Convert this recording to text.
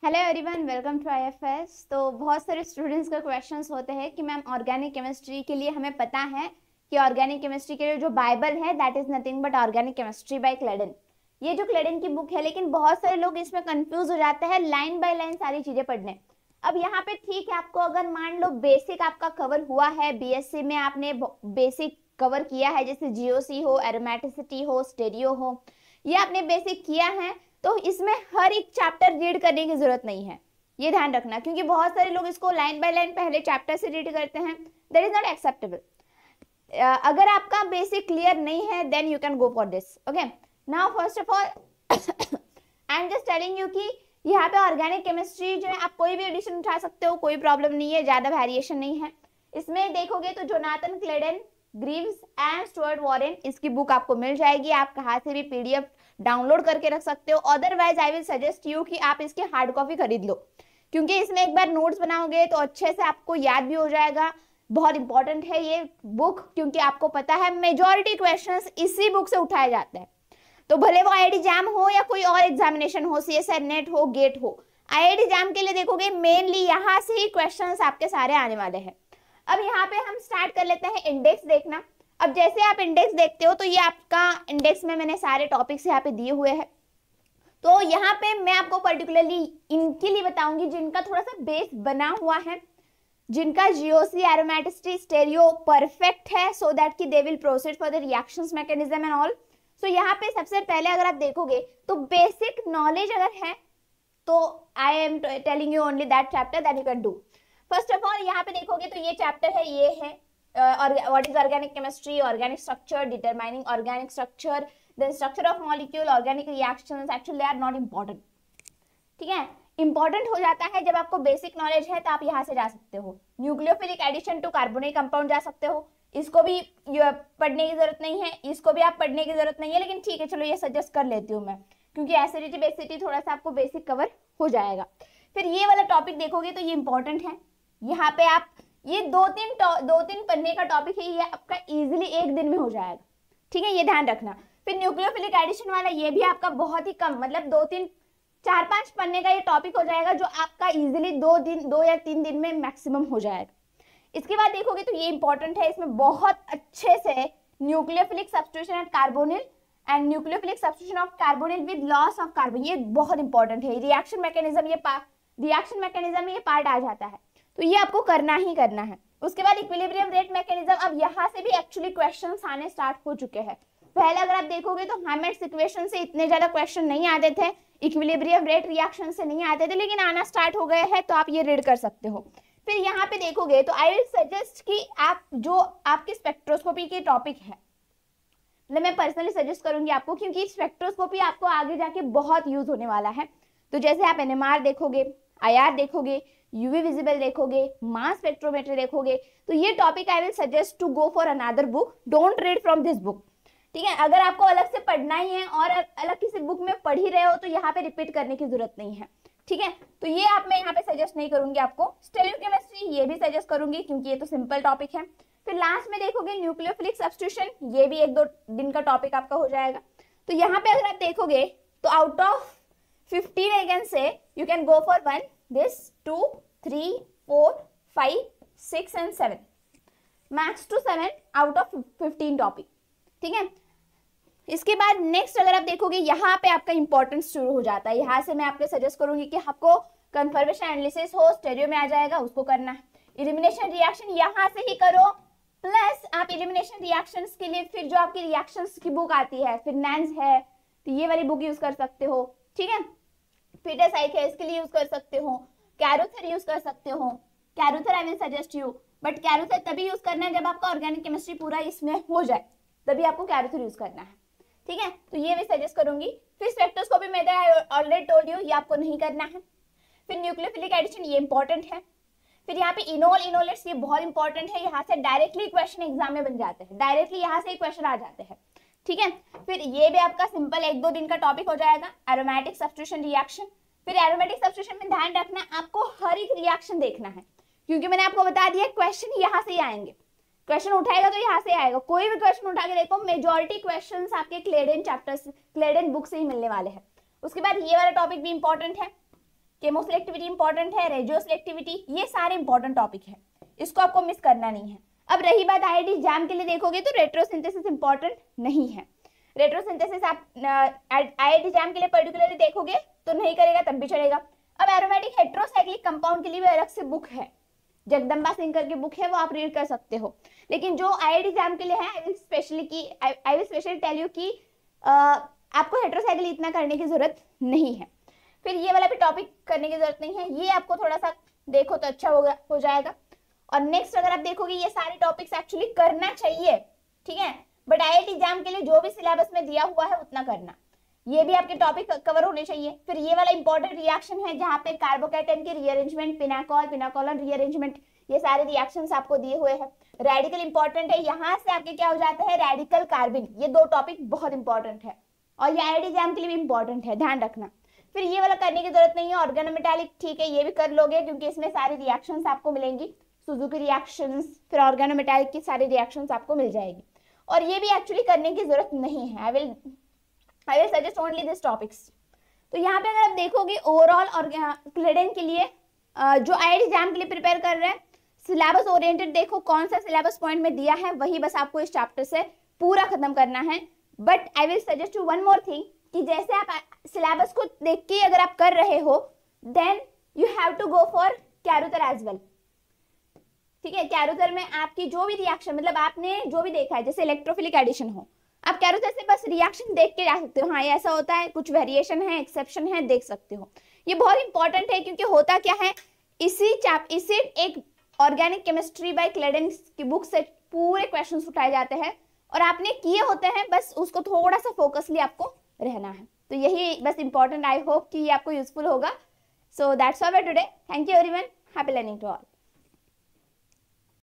Hello everyone, welcome to IFS. तो बहुत सारे स्टूडेंट्स का क्वेश्चंस होते हैं कि मैम ऑर्गेनिक केमिस्ट्री के लिए हमें पता है कि ऑर्गेनिक केमिस्ट्री के लिए जो बाइबल है that is nothing but organic chemistry by Clayden. ये जो क्लेडन की बुक है, लेकिन बहुत सारे लोग इसमें कंफ्यूज हो जाते हैं लाइन बाय लाइन सारी चीजें पढ़ने। अब यहाँ पे ठीक है, आपको अगर मान लो बेसिक आपका कवर हुआ है, बीएससी में आपने बेसिक कवर किया है, जैसे जीओसी हो, एरोमेटिसिटी हो, स्टेरियो हो, ये आपने बेसिक किया है, तो इसमें हर एक चैप्टर रीड करने की जरूरत नहीं है। ये ध्यान रखना, क्योंकि बहुत सारे लोग इसको लाइन बाय लाइन पहले चैप्टर से रीड करते हैं, दैट इज नॉट एक्सेप्टेबल। अगर आपका बेसिक क्लियर नहीं है then you can go for this. Okay, now first of all I am just telling you कि यहाँ पे ऑर्गेनिक केमिस्ट्री जो है आप कोई भी एडिशन उठा सकते हो, कोई प्रॉब्लम नहीं है, ज्यादा वेरिएशन नहीं है। इसमें देखोगे तो Jonathan क्लेडन, Greaves and Stuart Warren, इसकी बुक आपको मिल जाएगी। आप कहाँ से भी पीडीएफ डाउनलोड करके रख सकते हो। Otherwise I will suggest you कि आप इसकी हार्ड कॉपी खरीद लो, क्योंकि इसमें एक बार नोट्स बनाओगे तो अच्छे से आपको याद भी हो जाएगा। बहुत इंपॉर्टेंट है ये बुक, क्योंकि आपको पता है मेजॉरिटी क्वेश्चंस इसी बुक से उठाए जाते हैं। तो भले वो आईआईटी जैम हो या कोई और एग्जामिनेशन हो, सीएसआर नेट हो, गेट हो, आईआईटी जैम के लिए देखोगे मेनली यहाँ से ही क्वेश्चंस आपके सारे आने वाले हैं। अब यहाँ पे हम स्टार्ट कर लेते हैं इंडेक्स देखना। अब जैसे आप इंडेक्स देखते हो तो ये आपका इंडेक्स में मैंने सारे टॉपिक्स यहाँ पे दिए हुए हैं। तो यहाँ पे मैं आपको पर्टिकुलरली इनके लिए बताऊंगी जिनका थोड़ा सा बेस बना हुआ है, जिनका जीओसी, एरोमेटिसिटी, स्टेरियो परफेक्ट है, सो दैट कि they will proceed for the reactions mechanism and all. So यहाँ पे सबसे पहले अगर आप देखोगे तो बेसिक नॉलेज अगर है तो I am telling you only that chapter that you can do. First of all यहाँ पे देखोगे तो ये चैप्टर है, ये है what is organic chemistry, organic structure, determining organic structure, then structure of molecule, organic reactions, actually they are not important। ठीक है, इंपॉर्टेंट हो जाता है जब आपको बेसिक नॉलेज है, तो आप यहाँ से जा सकते हो। Nucleophilic addition to carbonic compound जा सकते हो, इसको भी पढ़ने की जरूरत नहीं है, इसको भी आप पढ़ने की जरूरत नहीं है, लेकिन ठीक है चलो ये सजेस्ट कर लेती हूँ मैं, क्योंकि एसिडिटी बेसिडिटी थोड़ा सा आपको बेसिक कवर हो जाएगा। फिर ये वाला टॉपिक देखोगे तो ये इंपॉर्टेंट है। यहाँ पे आप ये दो तीन पन्ने का टॉपिक है, ये आपका इजीली एक दिन में हो जाएगा। ठीक है, ये ध्यान रखना। फिर न्यूक्लियोफिलिक एडिशन वाला ये भी आपका बहुत ही कम, मतलब 4-5 पन्ने का ये टॉपिक हो जाएगा, जो आपका इजीली 2 या 3 दिन में मैक्सिमम हो जाएगा। इसके बाद देखोगे तो ये इंपॉर्टेंट है, इसमें बहुत अच्छे से nucleophilic substitution at carbonyl and nucleophilic substitution of carbonyl with loss of carbon, ये बहुत इंपॉर्टेंट है। रिएक्शन मैकेनिज्म ये पार्ट आ जाता है, तो ये आपको करना ही करना है। उसके बाद इक्विलिब्रियम रेट मैकेनिज्म, अब यहाँ से भी एक्चुअली क्वेश्चंस आने स्टार्ट हो चुके हैं। पहले अगर आप देखोगे तो हाइमेट्स इक्वेशन से इतने ज्यादा क्वेश्चन नहीं आते थे, इक्विलिब्रियम रेट रिएक्शन से नहीं आते थे, लेकिन आना स्टार्ट हो गए हैं, तो आप ये रीड कर सकते हो। फिर यहाँ पे देखोगे तो आई विल सजेस्ट कि आप जो आपकी स्पेक्ट्रोस्कोपी की टॉपिक है, मतलब मैं पर्सनली सजेस्ट करूंगी आपको, क्योंकि स्पेक्ट्रोस्कोपी आपको आगे जाके बहुत यूज होने वाला है। तो जैसे आप एनएमआर देखोगे, आईआर देखोगे, यूवी विजिबल देखोगे, मास स्पेक्ट्रोमेट्री देखोगे, तो ये topic I will suggest to go for another book, don't read from this book. ठीक है, अगर आपको अलग से पढ़ना ही है और अलग किसी बुक में पढ़ ही रहे हो तो यहाँ पे रिपीट करने की जरूरत नहीं है। ठीक है, तो ये मैं यहाँ पे सजेस्ट नहीं करूंगी आपको। स्टेरियोकेमिस्ट्री ये भी सजेस्ट करूंगी, क्योंकि ये तो सिंपल टॉपिक है। फिर लास्ट में देखोगे न्यूक्लियोफिलिक सब्स्टिट्यूशन, ये भी 1-2 दिन का टॉपिक आपका हो जाएगा। तो यहाँ पे अगर आप देखोगे तो out of 15 I can say you can go for 1, this 2, 3, 4, 5, 6 and 7, max to 7 out of 15 topic. ठीक है, इसके बाद नेक्स्ट अगर आप देखोगे यहाँ पे आपका इंपॉर्टेंस शुरू हो जाता है। यहाँ से मैं आपको सजेस्ट करूंगी कि आपको कंफर्मेशन एनालिसिस हो, स्टेरियो में आ जाएगा, उसको करना है। इलिमिनेशन रिएक्शन यहाँ से ही करो, प्लस आप इलिमिनेशन रिएक्शंस के लिए फिर जो आपकी रिएक्शंस की बुक आती है, फिर नैंस है, तो ये वाली बुक यूज कर सकते हो। ठीक है, पीटरसाइक है, इसके लिए यूज कर सकते हो, कैरोथर यूज कर सकते हो। Carruthers I will suggest you, but Carruthers तभी यूज करना है जब आपका ऑर्गेनिक केमिस्ट्री पूरा इसमें हो जाए, तभी आपको कैरोथर यूज करना है। ठीक है, तो ये भी सजेस्ट करूंगी। फिर स्पेक्ट्रोस्कोपी में ऑलरेडी टोल्ड यू, ये आपको नहीं करना है। फिर न्यूक्लियोफिलिक एडिशन ये इंपॉर्टेंट है। फिर यहाँ पे इनोल, इनोलेट्स, ये बहुत इंपॉर्टेंट है, यहाँ से डायरेक्टली क्वेश्चन एग्जाम में बन जाते हैं, डायरेक्टली यहाँ से क्वेश्चन आ जाते हैं। ठीक है, फिर ये भी आपका सिंपल 1-2 दिन का टॉपिक हो जाएगा। एरोमेटिक सब्स्टिट्यूशन रिएक्शन, फिर एरोमेटिक सब्स्टिट्यूशन में ध्यान रखना आपको हर एक रिएक्शन देखना है, क्योंकि मैंने आपको बता दिया क्वेश्चन यहाँ से ही आएंगे। क्वेश्चन उठाएगा तो यहाँ से आएगा, कोई भी क्वेश्चन उठा के देखो, मेजॉरिटी क्वेश्चंस आपके क्लेडन चैप्टर, क्लेडन बुक से ही मिलने वाले हैं। उसके बाद ये वाला टॉपिक भी इंपॉर्टेंट है, केमोसिलेक्टिविटी इंपॉर्टेंट है, रेडियो सिलेक्टिविटी, ये सारे इंपॉर्टेंट टॉपिक है, इसको आपको मिस करना नहीं है। अब रही बात आईआईटी एग्जाम के लिए देखोगे तो रेट्रोसिंथेसिस इंपॉर्टेंट नहीं है। रेट्रोसिंथेसिस आप आईआईटी एग्जाम के लिए पर्टिकुलरली देखोगे तो नहीं करेगा तब भी चलेगा। अब एरोमेटिक हेट्रोसाइक्लिक कंपाउंड के लिए भी अलग से बुक है, जगदम्बा सिंह करके बुक है, वो आप रीड कर सकते हो। लेकिन जो आईआईटी एग्जाम के लिए है, I will specially tell you कि आपको हेट्रोसाइक्लिक इतना करने की जरूरत नहीं है। फिर ये वाला भी टॉपिक करने की जरूरत नहीं है, ये आपको थोड़ा सा देखो तो अच्छा हो जाएगा। और नेक्स्ट अगर आप देखोगे ये सारे टॉपिक्स एक्चुअली करना चाहिए, ठीक है, बट आईआईटी एग्जाम के लिए जो भी सिलेबस में दिया हुआ है उतना करना, ये भी आपके टॉपिक कवर होने चाहिए। फिर ये वाला इंपॉर्टेंट रिएक्शन है जहाँ पे कार्बोकैटायन की रीअरेंजमेंट, पिनाकोल रीअरेंजमेंट, ये सारे रिएक्शंस आपको दिए हुए हैं। रेडिकल इंपॉर्टेंट है, यहाँ से आपके क्या हो जाते हैं रेडिकल कार्बन, ये दो टॉपिक बहुत इंपॉर्टेंट है और ये आईआईटी एग्जाम के लिए भी इंपॉर्टेंट है, ध्यान रखना। फिर ये वाला करने की जरूरत नहीं है, ऑर्गेनोमेटालिक ठीक है, ये भी कर लोगे क्योंकि इसमें सारी रिएक्शंस आपको मिलेंगी, सुजुकी रिएक्शंस, फिर ऑर्गेनोमेटालिक की सारी रिएक्शंस आपको मिल जाएगी, और ये भी एक्चुअली करने की जरूरत नहीं है। I will suggest only this topics. तो यहाँ पे अगर आप देखोगे ओवरऑल और क्लेडेन के लिए जो आईआईटी एग्जाम के लिए प्रिपेयर कर रहे हैं, सिलेबस ओरिएंटेड देखो कौन सा सिलेबस पॉइंट में दिया है, वही बस आपको इस चैप्टर से पूरा खत्म करना है। But I will suggest you one more thing कि जैसे आप सिलेबस को देख के अगर आप कर रहे हो then you have to go for Carruthers as well, ठीक है। कैरुतर में आपकी जो भी रिएक्शन, मतलब आपने जो भी देखा है, जैसे इलेक्ट्रोफिलिक एडिशन हो, आप कैरुतर से बस रिएक्शन देख के जा सकते हो, हाँ ये ऐसा होता है, कुछ वेरिएशन है, एक्सेप्शन है, देख सकते हो। ये बहुत इंपॉर्टेंट है क्योंकि होता क्या है, इसी एक ऑर्गेनिक केमिस्ट्री बाय क्लेडेन की बुक से पूरे क्वेश्चंस उठाए जाते हैं और आपने किए होते हैं, बस उसको थोड़ा सा फोकसली आपको रहना है। तो यही बस इंपॉर्टेंट, आई होप कि ये आपको यूजफुल होगा। So that's all for today, thank you everyone, happy learning to all.